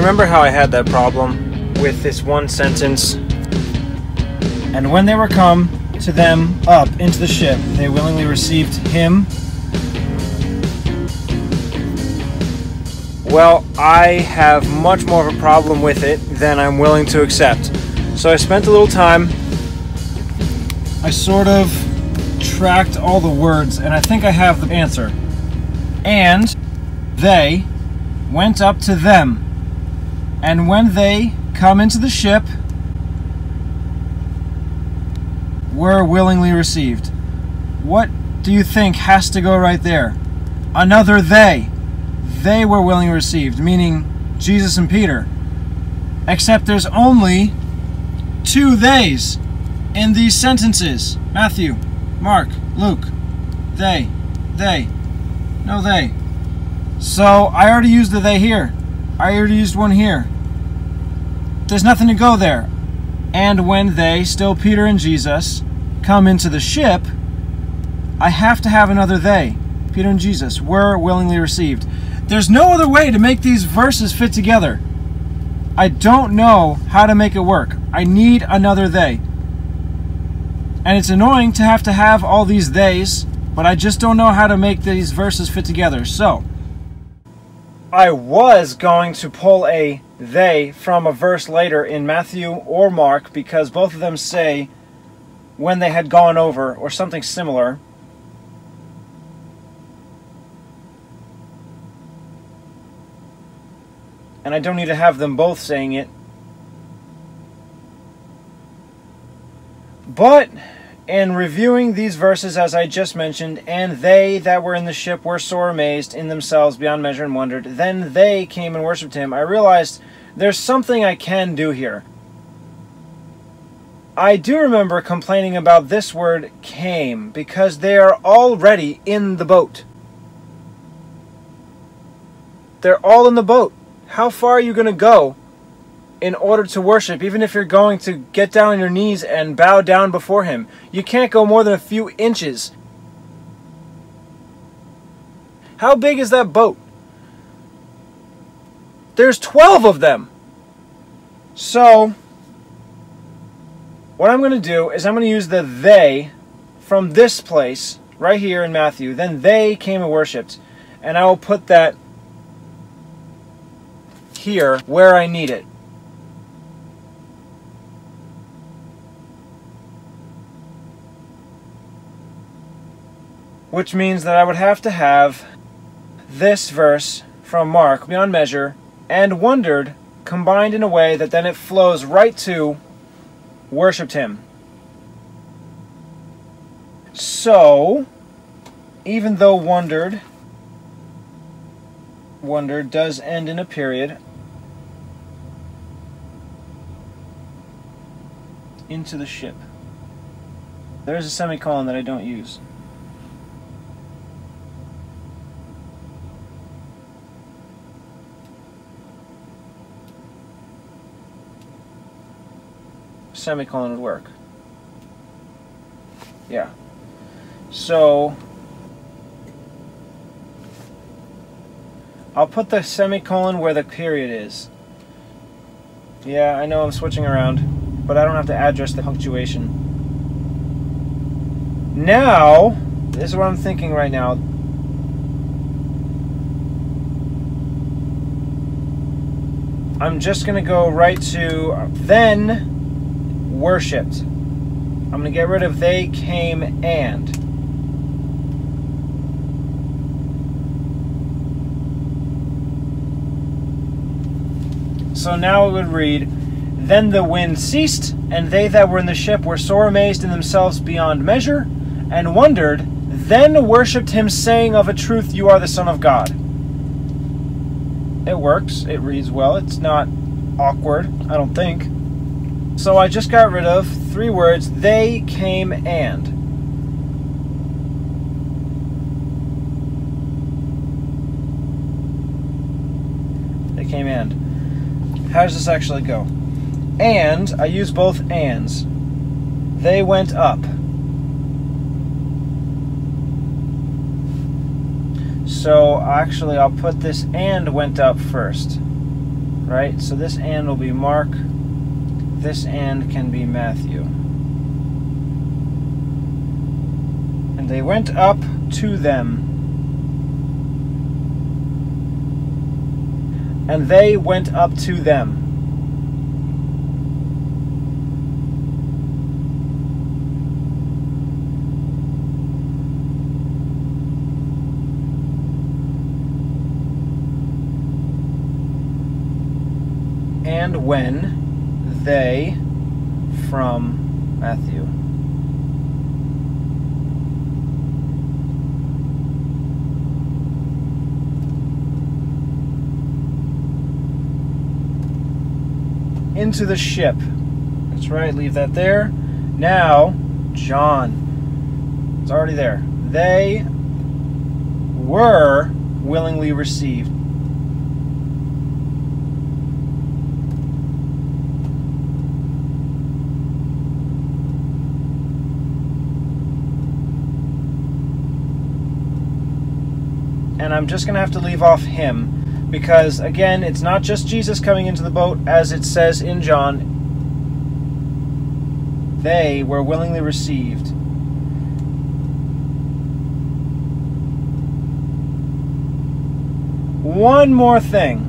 You remember how I had that problem with this one sentence? And when they were come to them up into the ship, they willingly received him. Well, I have much more of a problem with it than I'm willing to accept. So I spent a little time. I sort of tracked all the words, and I think I have the answer. And they went up to them. And when they come into the ship, were willingly received. What do you think has to go right there? Another they. They were willingly received, meaning Jesus and Peter. Except there's only two theys in these sentences. Matthew, Mark, Luke. They. No they. So I already used the they here. I already used one here. There's nothing to go there. And when they, still Peter and Jesus, come into the ship, I have to have another they. Peter and Jesus were willingly received. There's no other way to make these verses fit together. I don't know how to make it work. I need another they. And it's annoying to have all these theys, but I just don't know how to make these verses fit together. So, I was going to pull a they from a verse later in Matthew or Mark, because both of them say when they had gone over or something similar. And I don't need to have them both saying it. But in reviewing these verses, as I just mentioned, and they that were in the ship were sore amazed in themselves beyond measure and wondered, then they came and worshipped him, I realized there's something I can do here. I do remember complaining about this word came, because they are already in the boat. They're all in the boat. How far are you going to go in order to worship, even if you're going to get down on your knees and bow down before him? You can't go more than a few inches. How big is that boat? There's 12 of them. So, what I'm going to do is I'm going to use the they from this place, right here in Matthew. Then they came and worshipped. And I will put that here where I need it. Which means that I would have to have this verse from Mark, beyond measure, and wondered, combined in a way that then it flows right to worshipped him. So, even though wondered does end in a period, into the ship. There's a semicolon that I don't use. Semicolon would work. Yeah. So I'll put the semicolon where the period is. Yeah, I know I'm switching around, but I don't have to address the punctuation. Now, this is what I'm thinking right now. I'm just going to go right to then worshipped. I'm going to get rid of they came and. So now it would read, then the wind ceased, and they that were in the ship were sore amazed in themselves beyond measure, and wondered, then worshipped him, saying, of a truth you are the Son of God. It works, it reads well, it's not awkward, I don't think. So I just got rid of 3 words, they came and. They came and. How does this actually go? And, I use both ands. They went up. So, actually, I'll put this and went up first. right? So this "and" will be Mark. This "and" can be Matthew. And they went up to them. And they went up to them. And when they from Matthew. Into the ship. That's right, leave that there. Now, John. It's already there. They were willingly received. And I'm just going to have to leave off him. Because, again, it's not just Jesus coming into the boat, as it says in John. They were willingly received. One more thing.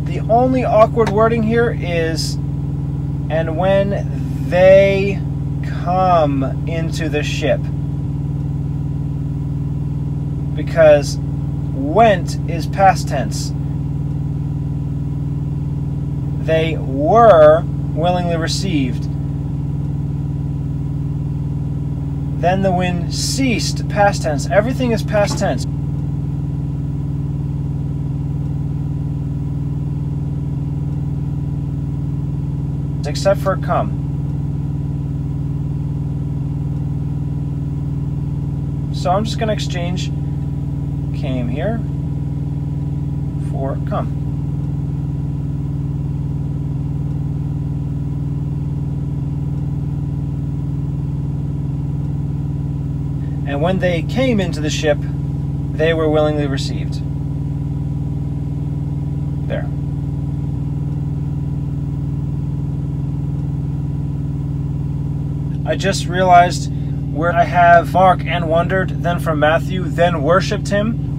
The only awkward wording here is, and when they come into the ship. Because went is past tense. They were willingly received. Then the wind ceased, past tense. Everything is past tense. Except for come. So I'm just going to exchange came here for come. And when they came into the ship, they were willingly received. There. I just realized where I have Mark and wondered, then from Matthew, then worshipped him.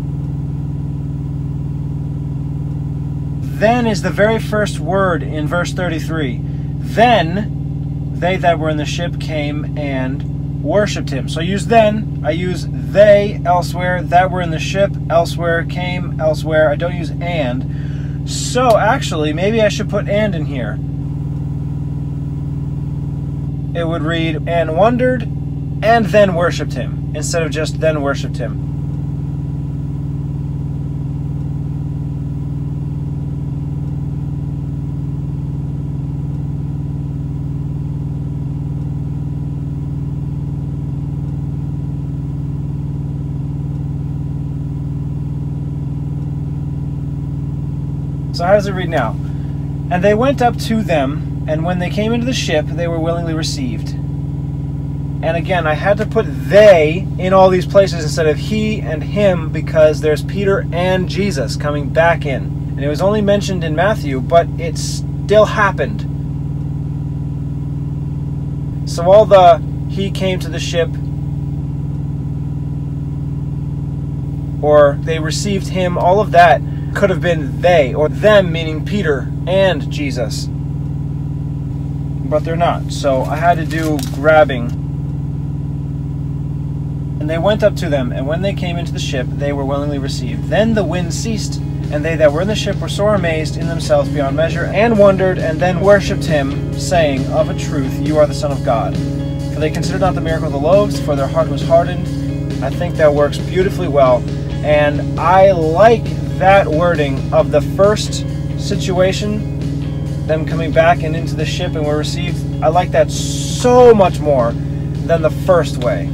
Then is the very first word in verse 33. Then they that were in the ship came and worshipped him. So I use then, I use they elsewhere, that were in the ship elsewhere, came elsewhere. I don't use and. So actually, maybe I should put and in here. It would read, and wondered, and then worshipped him, instead of just then worshipped him. So how does it read now? And they went up to them, and when they came into the ship, they were willingly received. And again, I had to put they in all these places instead of he and him, because there's Peter and Jesus coming back in. And it was only mentioned in Matthew, but it still happened. So all the he came to the ship, or they received him, all of that could have been they, or them, meaning Peter and Jesus. But they're not, so I had to do grabbing. And they went up to them, and when they came into the ship, they were willingly received. Then the wind ceased, and they that were in the ship were sore amazed in themselves beyond measure, and wondered, and then worshipped him, saying, Of a truth, you are the Son of God. For they considered not the miracle of the loaves, for their heart was hardened. I think that works beautifully well. And I like that wording of the first situation, them coming back and into the ship and were received. I like that so much more than the first way.